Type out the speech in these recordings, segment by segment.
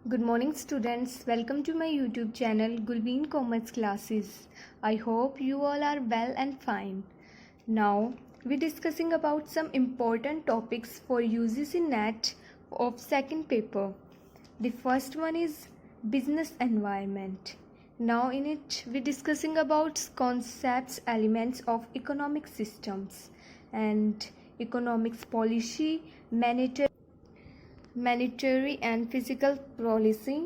Good morning students, welcome to my YouTube channel Gulbeen Commerce Classes. I hope you all are well and fine. Now we're discussing about some important topics for UGC NET of second paper. The first one is business environment. Now in it we're discussing about concepts, elements of economic systems and economics policy, monetary and physical policy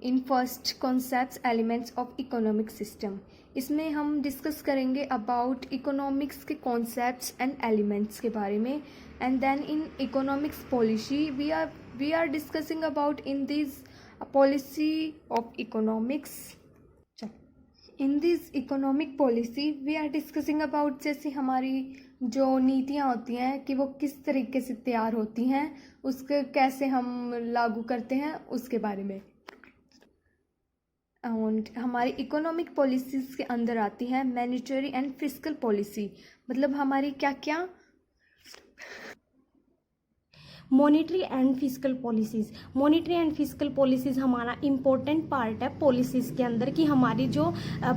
in first concepts elements of economic system. इसमें हम discuss करेंगे about economics के concepts and elements के बारे में. And then in economics policy we are discussing about in this policy of economics. In this economic policy we are discussing about जैसे हमारी जो नीतियाँ होती हैं कि वो किस तरीके से तैयार होती हैं, उसके कैसे हम लागू करते हैं उसके बारे में. और हमारी इकोनॉमिक पॉलिसीज़ के अंदर आती है मॉनेटरी एंड फिस्कल पॉलिसी. मतलब हमारी क्या क्या मॉनेटरी एंड फिस्कल पॉलिसीज़ हमारा इम्पोर्टेंट पार्ट है पॉलिसीज़ के अंदर कि हमारी जो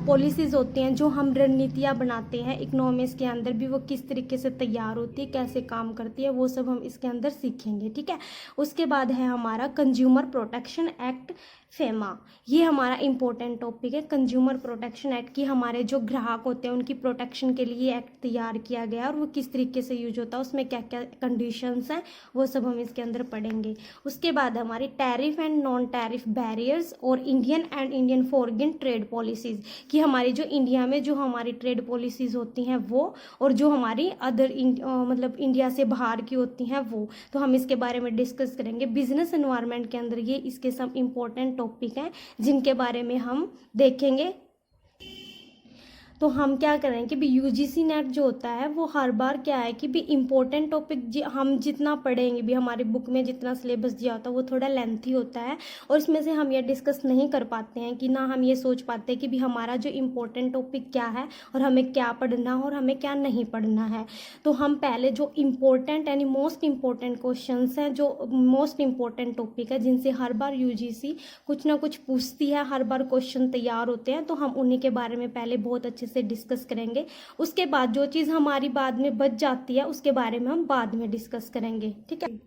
पॉलिसीज़ होती हैं, जो हम रणनीतियाँ बनाते हैं इकोनॉमिक्स के अंदर भी, वो किस तरीके से तैयार होती है, कैसे काम करती है, वो सब हम इसके अंदर सीखेंगे. ठीक है. उसके बाद है हमारा कंज्यूमर प्रोटेक्शन एक्ट फेमा. ये हमारा इम्पोर्टेंट टॉपिक है. कंज्यूमर प्रोटेक्शन एक्ट की हमारे जो ग्राहक होते हैं उनकी प्रोटेक्शन के लिए एक्ट तैयार किया गया और वो किस तरीके से यूज होता है, उसमें क्या क्या कंडीशंस हैं, वो सब हम इसके अंदर पढ़ेंगे. उसके बाद हमारी tariff and non tariff barriers और इंडियन फॉरेन ट्रेड पॉलिसीज़ कि हमारी जो इंडिया में जो हमारी ट्रेड पॉलिसीज़ होती हैं वो, और जो हमारी अदर मतलब इंडिया से बाहर की होती हैं वो, तो हम इसके बारे में डिस्कस करेंगे. बिजनेस एनवायरनमेंट के अंदर ये इसके सब इम्पोर्टेंट टॉपिक हैं जिनके बारे में हम देखेंगे. तो हम क्या करें कि भी यूजीसी नेट जो होता है वो हर बार क्या है कि भी इम्पोर्टेंट टॉपिक हम जितना पढ़ेंगे भी, हमारी बुक में जितना सिलेबस दिया होता है वो थोड़ा लेंथी होता है और इसमें से हम ये डिस्कस नहीं कर पाते हैं कि ना हम ये सोच पाते हैं कि भी हमारा जो इम्पोर्टेंट टॉपिक क्या है और हमें क्या पढ़ना है और हमें क्या नहीं पढ़ना है. तो हम पहले जो इम्पोर्टेंट यानी मोस्ट इम्पोर्टेंट क्वेश्चन हैं, जो मोस्ट इम्पोर्टेंट टॉपिक है जिनसे हर बार यूजीसी कुछ ना कुछ पूछती है, हर बार क्वेश्चन तैयार होते हैं, तो हम उन्हीं के बारे में पहले बहुत अच्छे से डिस्कस करेंगे. उसके बाद जो चीज़ हमारी बाद में बच जाती है उसके बारे में हम बाद में डिस्कस करेंगे. ठीक है.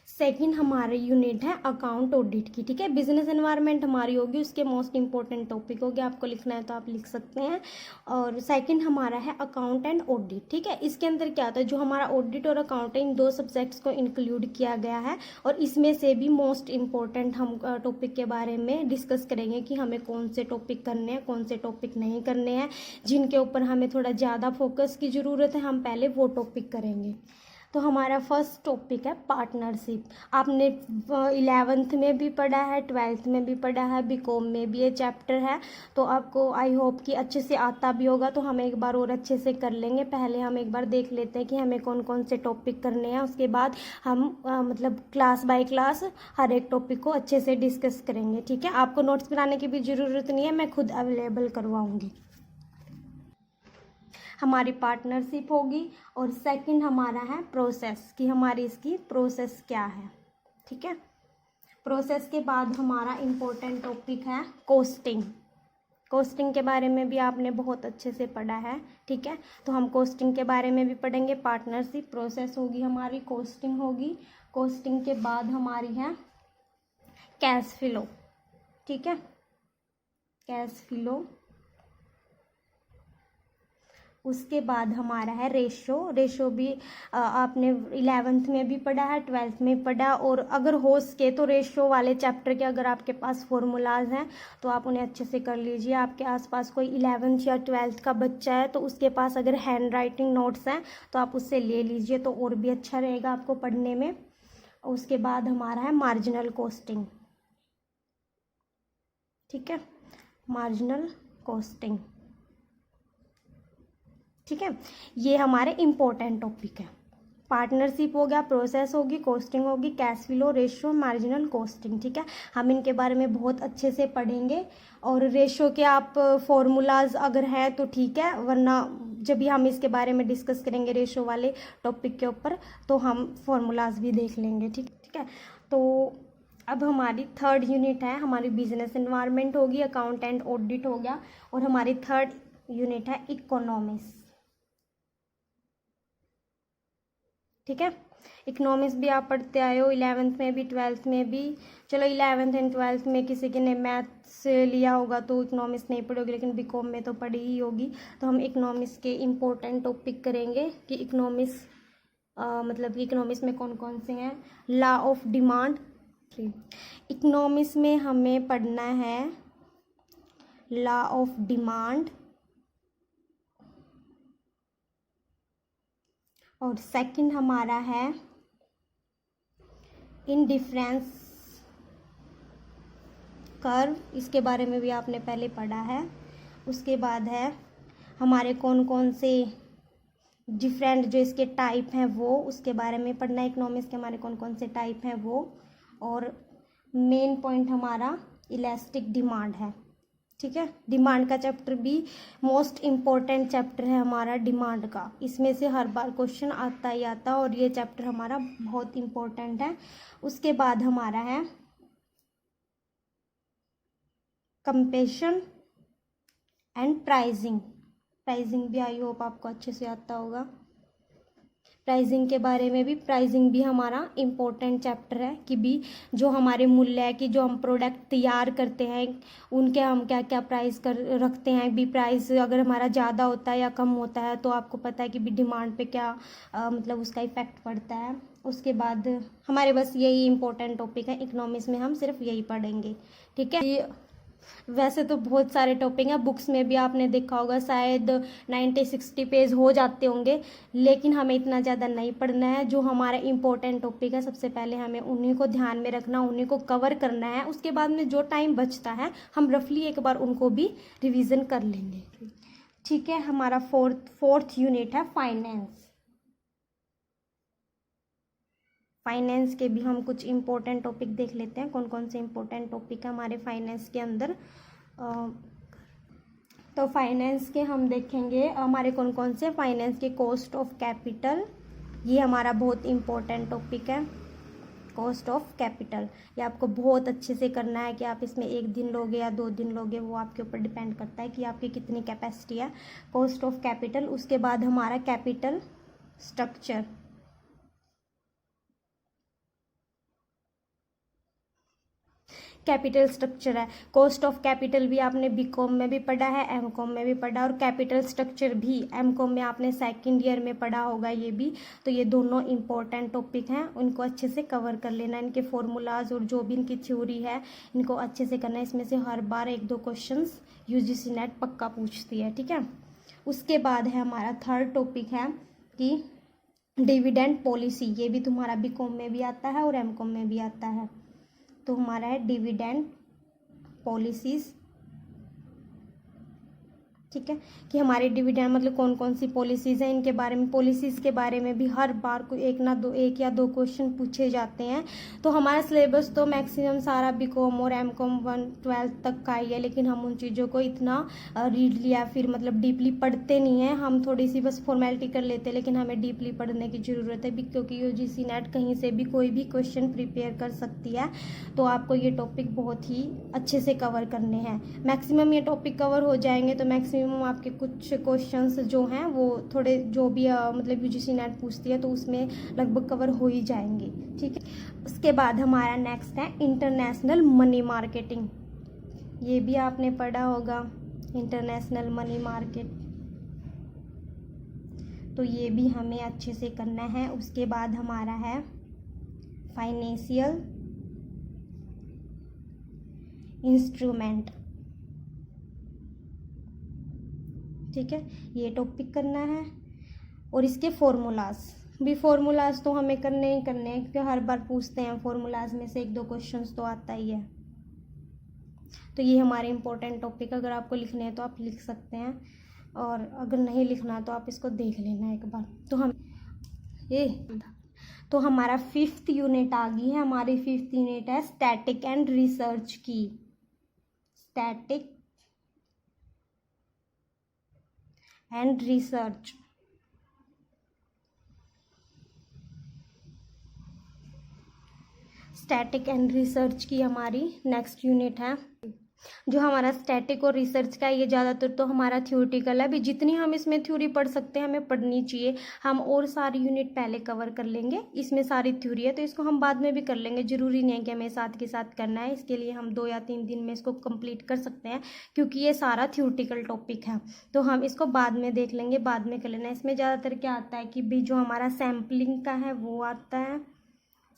सेकंड हमारे यूनिट है अकाउंट ऑडिट की. ठीक है. बिजनेस एनवायरनमेंट हमारी होगी, उसके मोस्ट इंपॉर्टेंट टॉपिक होगी. आपको लिखना है तो आप लिख सकते हैं. और सेकंड हमारा है अकाउंट एंड ऑडिट. ठीक है. इसके अंदर क्या होता है, जो हमारा ऑडिट और अकाउंट इन दो सब्जेक्ट्स को इंक्लूड किया गया है और इसमें से भी मोस्ट इम्पोर्टेंट हम टॉपिक के बारे में डिस्कस करेंगे कि हमें कौन से टॉपिक करने हैं, कौन से टॉपिक नहीं करने हैं, जिनके ऊपर हमें थोड़ा ज़्यादा फोकस की ज़रूरत है, हम पहले वो टॉपिक करेंगे. तो हमारा फर्स्ट टॉपिक है पार्टनरशिप. आपने 11th में भी पढ़ा है, 12th में भी पढ़ा है, बीकॉम में भी ये चैप्टर है, तो आपको आई होप कि अच्छे से आता भी होगा. तो हम एक बार और अच्छे से कर लेंगे. पहले हम एक बार देख लेते हैं कि हमें कौन कौन से टॉपिक करने हैं, उसके बाद हम मतलब क्लास बाय क्लास हर एक टॉपिक को अच्छे से डिस्कस करेंगे. ठीक है. आपको नोट्स बनाने की भी ज़रूरत नहीं है, मैं खुद अवेलेबल करवाऊँगी. हमारी पार्टनरशिप होगी और सेकंड हमारा है प्रोसेस कि हमारी इसकी प्रोसेस क्या है. ठीक है. प्रोसेस के बाद हमारा इम्पोर्टेंट टॉपिक है कॉस्टिंग. कॉस्टिंग के बारे में भी आपने बहुत अच्छे से पढ़ा है. ठीक है. तो हम कॉस्टिंग के बारे में भी पढ़ेंगे. पार्टनरशिप, प्रोसेस होगी हमारी, कॉस्टिंग होगी. कॉस्टिंग के बाद हमारी है कैश फ्लो. ठीक है. Cash flow. उसके बाद हमारा है रेशो भी आपने 11th में भी पढ़ा है, 12th में पढ़ा. और अगर हो सके तो रेशो वाले चैप्टर के अगर आपके पास फॉर्मूलाज हैं तो आप उन्हें अच्छे से कर लीजिए. आपके आसपास कोई 11th या 12th का बच्चा है तो उसके पास अगर हैंड राइटिंग नोट्स हैं तो आप उससे ले लीजिए, तो और भी अच्छा रहेगा आपको पढ़ने में. उसके बाद हमारा है मार्जिनल कॉस्टिंग. ठीक है. Marginal costing. ठीक है. ये हमारे इम्पोर्टेंट टॉपिक है. पार्टनरशिप हो गया, प्रोसेस होगी, कॉस्टिंग होगी, cash flow, ratio, marginal costing. ठीक है. हम इनके बारे में बहुत अच्छे से पढ़ेंगे. और रेशो के आप फॉर्मूलाज अगर हैं तो ठीक है, वरना जब भी हम इसके बारे में डिस्कस करेंगे रेशो वाले टॉपिक के ऊपर तो हम फॉर्मूलाज भी देख लेंगे. ठीक है. तो अब हमारी थर्ड यूनिट है, हमारी बिजनेस एनवायरनमेंट होगी, अकाउंट एंड ऑडिट हो गया, और हमारी थर्ड यूनिट है इकोनॉमिक्स। ठीक है, इकोनॉमिक्स भी आप पढ़ते आए हो 11th में भी 12th में भी। चलो 11th एंड 12th में किसी के ने मैथ्स लिया होगा तो इकोनॉमिक्स नहीं पढ़ी होगी, लेकिन बीकॉम में तो पढ़ी ही होगी। तो हम इकोनॉमिक्स के इम्पोर्टेंट टॉपिक करेंगे कि इकोनॉमिक्स मतलब कि इकोनॉमिक्स में कौन कौन से हैं। लॉ ऑफ डिमांड, इकोनॉमिक्स में हमें पढ़ना है लॉ ऑफ डिमांड, और सेकंड हमारा है इंडिफरेंस कर्व, इसके बारे में भी आपने पहले पढ़ा है। उसके बाद है हमारे कौन कौन से डिफरेंट जो इसके टाइप हैं वो, उसके बारे में पढ़ना है। इकोनॉमिक्स के हमारे कौन कौन से टाइप हैं वो, और मेन पॉइंट हमारा इलास्टिक डिमांड है। ठीक है, डिमांड का चैप्टर भी मोस्ट इम्पोर्टेंट चैप्टर है हमारा डिमांड का, इसमें से हर बार क्वेश्चन आता ही आता, और ये चैप्टर हमारा बहुत इम्पोर्टेंट है। उसके बाद हमारा है कंपेशन एंड प्राइसिंग, प्राइसिंग भी आई होप आपको अच्छे से आता होगा। प्राइसिंग के बारे में भी, प्राइसिंग भी हमारा इम्पोर्टेंट चैप्टर है कि भी जो हमारे मूल्य है कि जो हम प्रोडक्ट तैयार करते हैं उनके हम क्या क्या प्राइस कर रखते हैं। भी प्राइस अगर हमारा ज़्यादा होता है या कम होता है तो आपको पता है कि भी डिमांड पे क्या मतलब उसका इफेक्ट पड़ता है। उसके बाद हमारे बस यही इम्पोर्टेंट टॉपिक है, इकोनॉमिक्स में हम सिर्फ यही पढ़ेंगे। ठीक है, वैसे तो बहुत सारे टॉपिक हैं, बुक्स में भी आपने देखा होगा शायद 90-60 पेज हो जाते होंगे, लेकिन हमें इतना ज़्यादा नहीं पढ़ना है। जो हमारा इम्पोर्टेंट टॉपिक है सबसे पहले हमें उन्हीं को ध्यान में रखना, उन्हीं को कवर करना है। उसके बाद में जो टाइम बचता है हम रफली एक बार उनको भी रिविज़न कर लेंगे। ठीक है, हमारा फोर्थ यूनिट है फाइनेंस। फाइनेंस के भी हम कुछ इम्पोर्टेंट टॉपिक देख लेते हैं, कौन कौन से इम्पोर्टेंट टॉपिक है हमारे फाइनेंस के अंदर। तो फाइनेंस के हम देखेंगे हमारे कौन कौन से फाइनेंस के, कॉस्ट ऑफ कैपिटल, ये हमारा बहुत इम्पोर्टेंट टॉपिक है। कॉस्ट ऑफ कैपिटल ये आपको बहुत अच्छे से करना है कि आप इसमें 1 दिन लोगे या 2 दिन लोगे, वो आपके ऊपर डिपेंड करता है कि आपकी कितनी कैपेसिटी है। कॉस्ट ऑफ कैपिटल, उसके बाद हमारा कैपिटल स्ट्रक्चर, कैपिटल स्ट्रक्चर है। कॉस्ट ऑफ कैपिटल भी आपने बीकॉम में भी पढ़ा है, एमकॉम में भी पढ़ा, और कैपिटल स्ट्रक्चर भी एमकॉम में आपने सेकंड ईयर में पढ़ा होगा ये भी। तो ये दोनों इम्पोर्टेंट टॉपिक हैं, उनको अच्छे से कवर कर लेना। इनके फॉर्मूलाज और जो भी इनकी थ्योरी है इनको अच्छे से करना है। इसमें से हर बार 1-2 क्वेश्चन यूजीसी नेट पक्का पूछती है। ठीक है, उसके बाद है हमारा थर्ड टॉपिक है कि डिविडेंड पॉलिसी, ये भी तुम्हारा बीकॉम में भी आता है और एमकॉम में भी आता है। तो हमारा है डिविडेंड पॉलिसीज। ठीक है, कि हमारे डिविडेंड मतलब कौन कौन सी पॉलिसीज़ हैं, इनके बारे में, पॉलिसीज़ के बारे में भी हर बार को 1 या 2 क्वेश्चन पूछे जाते हैं। तो हमारा सिलेबस तो मैक्सिमम सारा बीकॉम और एमकॉम 12th तक का ही है, लेकिन हम उन चीज़ों को इतना रीड लिया फिर मतलब डीपली पढ़ते नहीं हैं, हम थोड़ी सी बस फॉर्मेलिटी कर लेते हैं, लेकिन हमें डीपली पढ़ने की ज़रूरत है भी, क्योंकि यूजीसी नेट कहीं से भी कोई भी क्वेश्चन प्रिपेयर कर सकती है। तो आपको ये टॉपिक बहुत ही अच्छे से कवर करने हैं। मैक्सिमम ये टॉपिक कवर हो जाएंगे तो मैक्सिमम आपके कुछ क्वेश्चंस जो हैं वो थोड़े जो भी मतलब यूजीसी नेट पूछती है तो उसमें लगभग कवर हो ही जाएंगे। ठीक है, उसके बाद हमारा नेक्स्ट है इंटरनेशनल मनी मार्केटिंग, ये भी आपने पढ़ा होगा, इंटरनेशनल मनी मार्केट, तो ये भी हमें अच्छे से करना है। उसके बाद हमारा है फाइनेंशियल इंस्ट्रूमेंट। ठीक है, ये टॉपिक करना है, और इसके फॉर्मूलाज भी, फॉर्मूलाज तो हमें करने ही करने हैं क्योंकि हर बार पूछते हैं, फॉर्मूलाज में से 1-2 क्वेश्चंस तो आता ही है। तो ये हमारे इम्पोर्टेंट टॉपिक, अगर आपको लिखने हैं तो आप लिख सकते हैं, और अगर नहीं लिखना तो आप इसको देख लेना एक बार। तो हमारा 5th यूनिट आ गई है, हमारी 5th यूनिट है स्टैटिक एंड रिसर्च की। Static and research, static and research की हमारी नेक्स्ट यूनिट है। जो हमारा स्टैटिक और रिसर्च का ये ज़्यादातर तो हमारा थ्योरेटिकल है। अभी जितनी हम इसमें थ्योरी पढ़ सकते हैं हमें पढ़नी चाहिए। हम और सारी यूनिट पहले कवर कर लेंगे, इसमें सारी थ्योरी है तो इसको हम बाद में भी कर लेंगे, ज़रूरी नहीं है कि हमें साथ के साथ करना है। इसके लिए हम 2 या 3 दिन में इसको कंप्लीट कर सकते हैं क्योंकि ये सारा थ्योरेटिकल टॉपिक है, तो हम इसको बाद में देख लेंगे, बाद में कर लेना है। इसमें ज़्यादातर क्या आता है कि भी जो हमारा सैम्पलिंग का है वो आता है,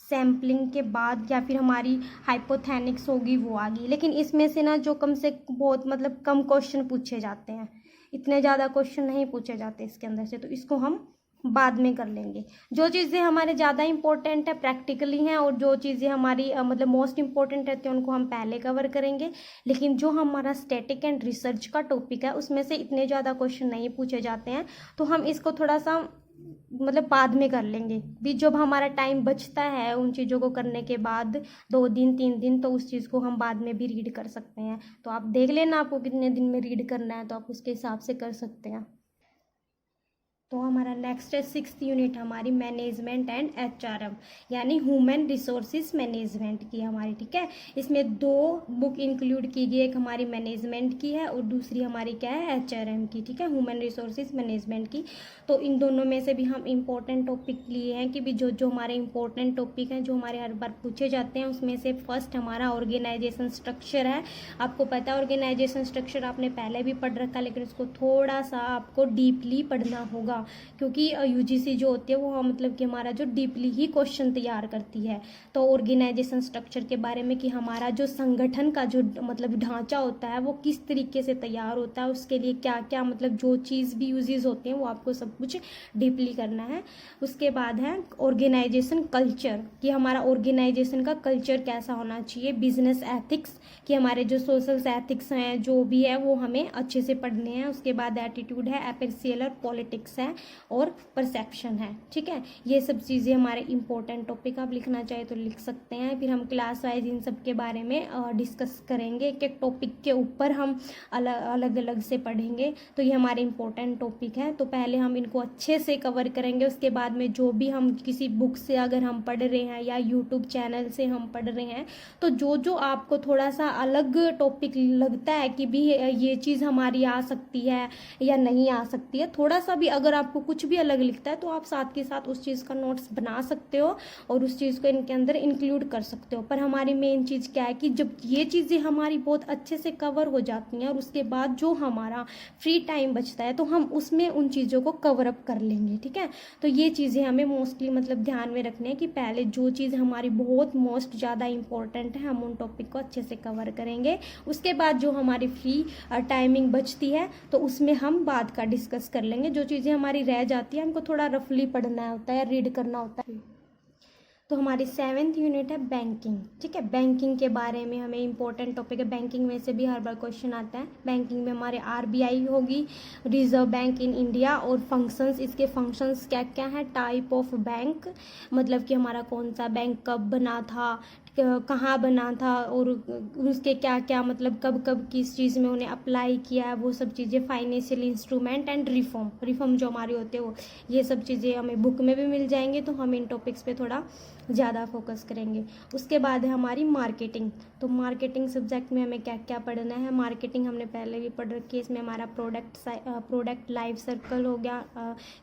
सैम्पलिंग के बाद या फिर हमारी हाइपोथेनिक्स होगी वो आ गई। लेकिन इसमें से ना जो कम से बहुत मतलब कम क्वेश्चन पूछे जाते हैं, इतने ज़्यादा क्वेश्चन नहीं पूछे जाते इसके अंदर से, तो इसको हम बाद में कर लेंगे। जो चीज़ें हमारे ज़्यादा इंपॉर्टेंट है प्रैक्टिकली हैं और जो चीज़ें हमारी मतलब मोस्ट इंपॉर्टेंट रहती हैं उनको हम पहले कवर करेंगे। लेकिन जो हमारा स्टैटिक एंड रिसर्च का टॉपिक है उसमें से इतने ज़्यादा क्वेश्चन नहीं पूछे जाते हैं, तो हम इसको थोड़ा सा मतलब बाद में कर लेंगे भी। जब हमारा टाइम बचता है उन चीज़ों को करने के बाद 2 दिन 3 दिन, तो उस चीज़ को हम बाद में भी रीड कर सकते हैं। तो आप देख लेना आपको कितने दिन में रीड करना है, तो आप उसके हिसाब से कर सकते हैं। तो हमारा नेक्स्ट है 6th यूनिट हमारी मैनेजमेंट एंड HRM यानी ह्यूमन रिसोर्सिस मैनेजमेंट की हमारी, ठीक है। इसमें 2 बुक इंक्लूड की गई, एक हमारी मैनेजमेंट की है और दूसरी हमारी क्या है HRM की, ठीक है, ह्यूमन रिसोर्सिस मैनेजमेंट की। तो इन दोनों में से भी हम इम्पोर्टेंट टॉपिक लिए हैं कि भी जो जो हमारे इम्पोर्टेंट टॉपिक हैं जो हमारे हर बार पूछे जाते हैं, उसमें से फर्स्ट हमारा ऑर्गेनाइजेशन स्ट्रक्चर है। आपको पता है ऑर्गेनाइजेशन स्ट्रक्चर आपने पहले भी पढ़ रखा, लेकिन उसको थोड़ा सा आपको डीपली पढ़ना होगा क्योंकि यूजीसी जो होती है वो मतलब कि हमारा जो डीपली ही क्वेश्चन तैयार करती है। तो ऑर्गेनाइजेशन स्ट्रक्चर के बारे में कि हमारा जो संगठन का जो मतलब ढांचा होता है वो किस तरीके से तैयार होता है, उसके लिए क्या क्या मतलब जो चीज़ भी यूजेस होते हैं वो आपको सब कुछ डीपली करना है। उसके बाद है ऑर्गेनाइजेशन कल्चर कि हमारा ऑर्गेनाइजेशन का कल्चर कैसा होना चाहिए। बिजनेस एथिक्स कि हमारे जो सोशल एथिक्स हैं जो भी है वो हमें अच्छे से पढ़ने हैं। उसके बाद एटीट्यूड है, एपेरियल और पॉलिटिक्स है और परसेप्शन है, ठीक है। ये सब चीज़ें हमारे इंपॉर्टेंट टॉपिक, आप लिखना चाहे तो लिख सकते हैं। फिर हम क्लास वाइज इन सब के बारे में डिस्कस करेंगे, एक एक टॉपिक के ऊपर हम अलग अलग से पढ़ेंगे। तो ये हमारे इंपॉर्टेंट टॉपिक है, तो पहले हम इनको अच्छे से कवर करेंगे। उसके बाद में जो भी हम किसी बुक से अगर हम पढ़ रहे हैं या यूट्यूब चैनल से हम पढ़ रहे हैं, तो जो जो आपको थोड़ा सा अलग टॉपिक लगता है कि भी ये चीज़ हमारी आ सकती है या नहीं आ सकती है, थोड़ा सा भी अगर आपको कुछ भी अलग लिखता है तो आप साथ के साथ उस चीज़ का नोट्स बना सकते हो और उस चीज़ को इनके अंदर इंक्लूड कर सकते हो। पर हमारी मेन चीज़ क्या है कि जब ये चीज़ें हमारी बहुत अच्छे से कवर हो जाती हैं और उसके बाद जो हमारा फ्री टाइम बचता है तो हम उसमें उन चीज़ों को कवर अप कर लेंगे, ठीक है। तो ये चीज़ें हमें मोस्टली मतलब ध्यान में रखने हैं कि पहले जो चीज़ हमारी बहुत मोस्ट ज़्यादा इंपॉर्टेंट है हम उन टॉपिक को अच्छे से कवर करेंगे। उसके बाद जो हमारी फ्री टाइमिंग बचती है तो उसमें हम बाद का डिस्कस कर लेंगे। जो चीज़ें हमारी रह जाती है हमको थोड़ा रफली पढ़ना होता है, रीड करना होता है। तो हमारी 7th यूनिट है बैंकिंग, ठीक है। बैंकिंग के बारे में हमें इंपॉर्टेंट टॉपिक है, बैंकिंग में से भी हर बार क्वेश्चन आता है। बैंकिंग में हमारे RBI होगी, रिजर्व बैंक इन इंडिया, और फंक्शंस, इसके फंक्शंस क्या क्या हैं। टाइप ऑफ बैंक मतलब कि हमारा कौन सा बैंक कब बना था, कहाँ बना था और उसके क्या क्या मतलब कब कब किस चीज़ में उन्हें अप्लाई किया है, वो सब चीज़ें। फाइनेंशियल इंस्ट्रूमेंट एंड रिफॉर्म जो हमारे होते हैं वो, ये सब चीज़ें हमें बुक में भी मिल जाएंगे, तो हम इन टॉपिक्स पे थोड़ा ज़्यादा फोकस करेंगे। उसके बाद है हमारी मार्केटिंग। तो मार्केटिंग सब्जेक्ट में हमें क्या क्या पढ़ना है। मार्केटिंग हमने पहले भी पढ़ रखी है। इसमें हमारा प्रोडक्ट लाइफ सर्कल हो गया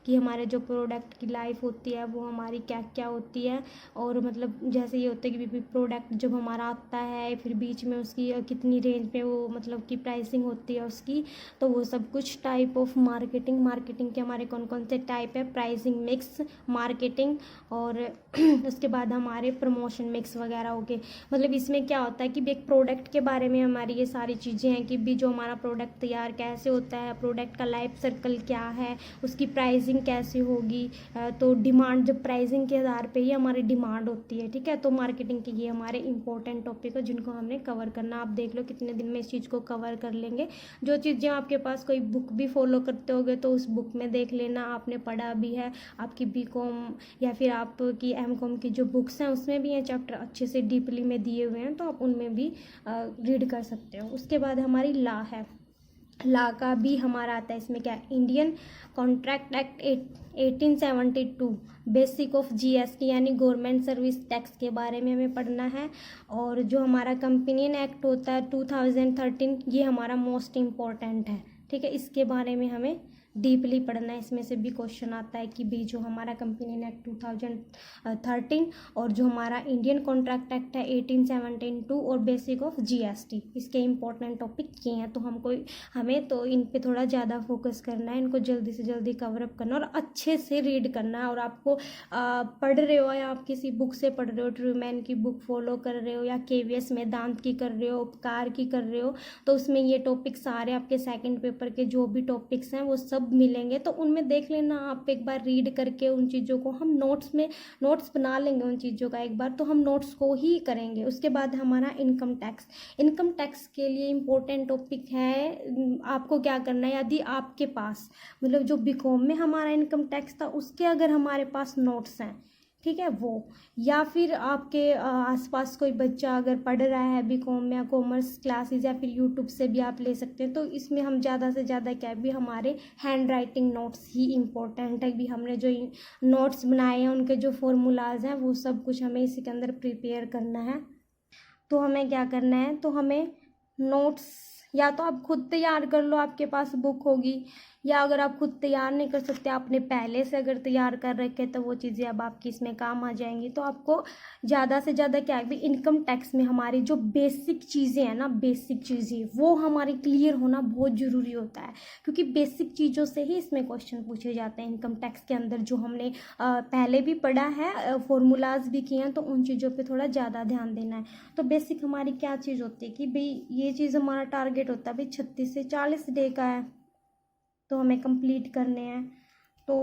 कि हमारे जो प्रोडक्ट की लाइफ होती है वो हमारी क्या क्या होती है, और मतलब जैसे ये होता है कि प्रोडक्ट जब हमारा आता है फिर बीच में उसकी कितनी रेंज में वो मतलब की प्राइसिंग होती है उसकी, तो वो सब कुछ। टाइप ऑफ मार्केटिंग के हमारे कौन कौन से टाइप है। प्राइसिंग मिक्स मार्केटिंग, और उसके बाद हमारे प्रमोशन मिक्स वगैरह हो गए। मतलब इसमें क्या होता है कि एक प्रोडक्ट के बारे में हमारी ये सारी चीज़ें हैं कि भी जो हमारा प्रोडक्ट तैयार कैसे होता है, प्रोडक्ट का लाइफ सर्कल क्या है, उसकी प्राइसिंग कैसे होगी। तो डिमांड, जब प्राइसिंग के आधार पे ही हमारी डिमांड होती है, ठीक है। तो मार्केटिंग के ये हमारे इंपॉर्टेंट टॉपिक है जिनको हमने कवर करना। आप देख लो कितने दिन में इस चीज़ को कवर कर लेंगे। जो चीज़ें आपके पास कोई बुक भी फॉलो करते होगे तो उस बुक में देख लेना, आपने पढ़ा भी है। आपकी BCom या फिर आपकी MCom की जो बुक्स हैं उसमें भी ये चैप्टर अच्छे से डीपली में दिए हुए हैं, तो आप उनमें भी रीड कर सकते हो। उसके बाद हमारी लॉ है। ला का भी हमारा आता है। इसमें क्या है, Indian contract act 1872, basic of GST यानी गवर्नमेंट सर्विस टैक्स के बारे में हमें पढ़ना है। और जो हमारा कंपेनियन एक्ट होता है 2013, ये हमारा मोस्ट इम्पॉर्टेंट है, ठीक है। इसके बारे में हमें डीपली पढ़ना है। इसमें से भी क्वेश्चन आता है कि भाई जो हमारा कंपेनियन एक्ट 2013 और जो हमारा इंडियन कॉन्ट्रैक्ट एक्ट है 1872 और बेसिक ऑफ जीएसटी, इसके इंपॉर्टेंट टॉपिक ये हैं। तो हमें तो इन पे थोड़ा ज़्यादा फोकस करना है, इनको जल्दी से जल्दी कवर अप करना और अच्छे से रीड करना है। और आपको पढ़ रहे हो या आप किसी बुक से पढ़ रहे हो, ट्रूमैन की बुक फॉलो कर रहे हो या केवीएस मेदांत की कर रहे हो, उपकार की कर रहे हो, तो उसमें ये टॉपिक सारे आपके सेकंड पेपर के जो भी टॉपिक्स हैं वो सब मिलेंगे। तो उनमें देख लेना आप एक बार रीड करके उन चीज़ों को। हम नोट्स बना लेंगे उन चीज़ों का एक बार, तो हम नोट्स को ही करेंगे। उसके बाद हमारा इनकम टैक्स के लिए इम्पोर्टेंट टॉपिक है। आपको क्या करना है, यदि आपके पास मतलब जो बीकॉम में हमारा इनकम टैक्स था उसके अगर हमारे पास नोट्स हैं, ठीक है, वो, या फिर आपके आसपास कोई बच्चा अगर पढ़ रहा है बीकॉम या कॉमर्स क्लासेस, या फिर यूट्यूब से भी आप ले सकते हैं। तो इसमें हम ज़्यादा से ज़्यादा क्या है भी हमारे हैंड राइटिंग नोट्स ही इम्पोर्टेंट है। भी हमने जो नोट्स बनाए हैं उनके जो फॉर्मूलाज हैं वो सब कुछ हमें इसी के अंदर प्रिपेयर करना है। तो हमें क्या करना है, तो हमें नोट्स या तो आप खुद तैयार कर लो, आपके पास बुक होगी, या अगर आप खुद तैयार नहीं कर सकते, आपने पहले से अगर तैयार कर रखे तो वो चीज़ें अब आपकी इसमें काम आ जाएंगी। तो आपको ज़्यादा से ज़्यादा क्या है भी इनकम टैक्स में हमारी जो बेसिक चीज़ें हैं ना, बेसिक चीज़ें वो हमारी क्लियर होना बहुत ज़रूरी होता है, क्योंकि बेसिक चीज़ों से ही इसमें क्वेश्चन पूछे जाते हैं इनकम टैक्स के अंदर। जो हमने पहले भी पढ़ा है, फॉर्मूलाज भी किए हैं, तो उन चीज़ों पर थोड़ा ज़्यादा ध्यान देना है। तो बेसिक हमारी क्या चीज़ होती है कि भाई ये चीज़ हमारा टारगेट होता है भाई 36 से 40 डे का है, तो हमें कंप्लीट करने हैं। तो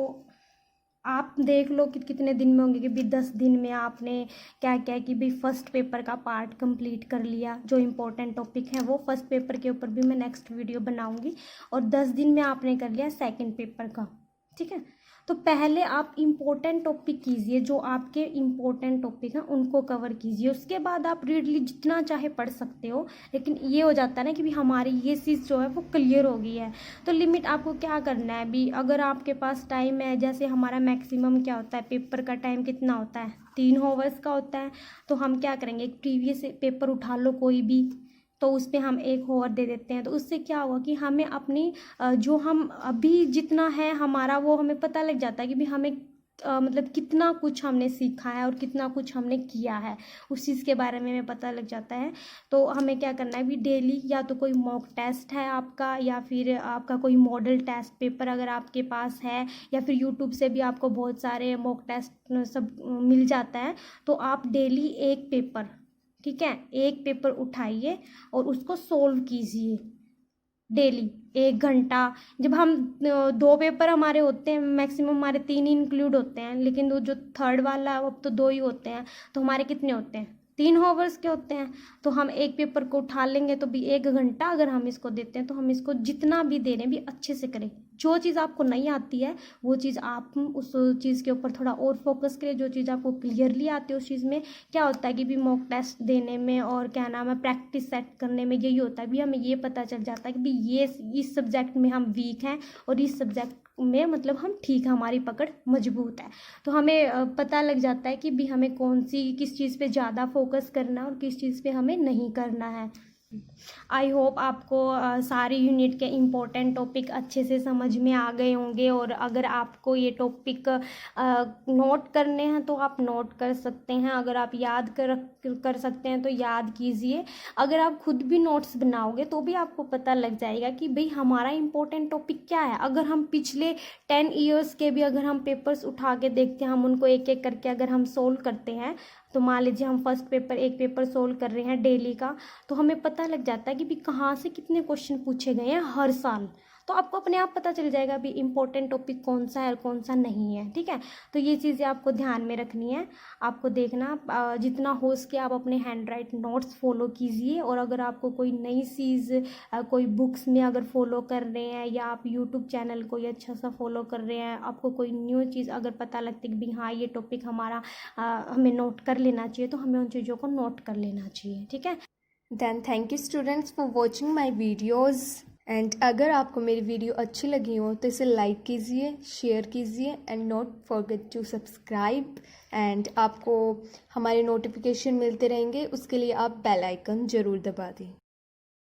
आप देख लो कि कितने दिन में होंगे, कि भाई 10 दिन में आपने क्या क्या कि भाई फर्स्ट पेपर का पार्ट कंप्लीट कर लिया, जो इम्पोर्टेंट टॉपिक है वो फर्स्ट पेपर के ऊपर भी मैं नेक्स्ट वीडियो बनाऊंगी। और 10 दिन में आपने कर लिया सेकंड पेपर का, ठीक है। तो पहले आप इम्पोर्टेंट टॉपिक कीजिए, जो आपके इम्पोर्टेंट टॉपिक हैं उनको कवर कीजिए। उसके बाद आप रीडली जितना चाहे पढ़ सकते हो, लेकिन ये हो जाता है ना कि भी हमारी ये चीज़ जो है वो क्लियर हो गई है। तो लिमिट आपको क्या करना है भी, अगर आपके पास टाइम है, जैसे हमारा मैक्सिमम क्या होता है, पेपर का टाइम कितना होता है, 3 आवर्स का होता है। तो हम क्या करेंगे, एक प्रीवियस पेपर उठा लो कोई भी, तो उस पर हम 1 आवर दे देते हैं। तो उससे क्या होगा कि हमें अपनी जो हम अभी जितना है हमारा वो हमें पता लग जाता है कि भी हमें मतलब कितना कुछ हमने सीखा है और कितना कुछ हमने किया है, उस चीज़ के बारे में हमें पता लग जाता है। तो हमें क्या करना है भी डेली, या तो कोई मॉक टेस्ट है आपका, या फिर आपका कोई मॉडल टेस्ट पेपर अगर आपके पास है, या फिर यूट्यूब से भी आपको बहुत सारे मॉक टेस्ट सब मिल जाता है। तो आप डेली एक पेपर, ठीक है, एक पेपर उठाइए और उसको सोल्व कीजिए डेली 1 घंटा। जब हम 2 पेपर हमारे होते हैं, मैक्सिमम हमारे 3 ही इंक्लूड होते हैं, लेकिन वो जो थर्ड वाला अब तो 2 ही होते हैं, तो हमारे कितने होते हैं, 3 आवर्स के होते हैं। तो हम एक पेपर को उठा लेंगे, तो भी 1 घंटा अगर हम इसको देते हैं, तो हम इसको जितना भी दे रहे हैं भी अच्छे से करें। जो चीज़ आपको नहीं आती है वो चीज़ आप उस चीज़ के ऊपर थोड़ा और फोकस करें। जो चीज़ आपको क्लियरली आती है उस चीज़ में क्या होता है कि भी मॉक टेस्ट देने में और क्या नाम है प्रैक्टिस सेट करने में यही होता है भी हमें ये पता चल जाता है कि भी ये इस सब्जेक्ट में हम वीक हैं और इस सब्जेक्ट में मतलब हम ठीक है, हमारी पकड़ मजबूत है। तो हमें पता लग जाता है कि भी हमें किस चीज़ पे ज़्यादा फोकस करना है और किस चीज़ पे हमें नहीं करना है। आई होप आपको सारी यूनिट के इम्पोर्टेंट टॉपिक अच्छे से समझ में आ गए होंगे। और अगर आपको ये टॉपिक नोट करने हैं तो आप नोट कर सकते हैं, अगर आप याद कर सकते हैं तो याद कीजिए। अगर आप खुद भी नोट्स बनाओगे तो भी आपको पता लग जाएगा कि भाई हमारा इम्पोर्टेंट टॉपिक क्या है। अगर हम पिछले 10 ईयर्स के भी अगर हम पेपर्स उठा के देखते हैं, हम उनको एक एक करके अगर हम सोल्व करते हैं, तो मान लीजिए हम फर्स्ट पेपर एक पेपर सोल्व कर रहे हैं डेली का, तो हमें पता लग जाता है कि भी कहाँ से कितने क्वेश्चन पूछे गए हैं हर साल। तो आपको अपने आप पता चल जाएगा भी इम्पोर्टेंट टॉपिक कौन सा है और कौन सा नहीं है, ठीक है। तो ये चीज़ें आपको ध्यान में रखनी है। आपको देखना जितना हो सके आप अपने हैंड राइट नोट्स फॉलो कीजिए। और अगर आपको कोई नई चीज़ कोई बुक्स में अगर फॉलो कर रहे हैं, या आप यूट्यूब चैनल कोई अच्छा सा फॉलो कर रहे हैं, आपको कोई न्यू चीज़ अगर पता लगती है कि भी हाँ ये टॉपिक हमारा हमें नोट कर लेना चाहिए, तो हमें उन चीज़ों को नोट कर लेना चाहिए, ठीक है। Then thank you students for watching my videos. And अगर आपको मेरी वीडियो अच्छी लगी हो तो इसे लाइक कीजिए, शेयर कीजिए and not forget to subscribe. And आपको हमारे नोटिफिकेशन मिलते रहेंगे, उसके लिए आप बेल आइकन ज़रूर दबा दें।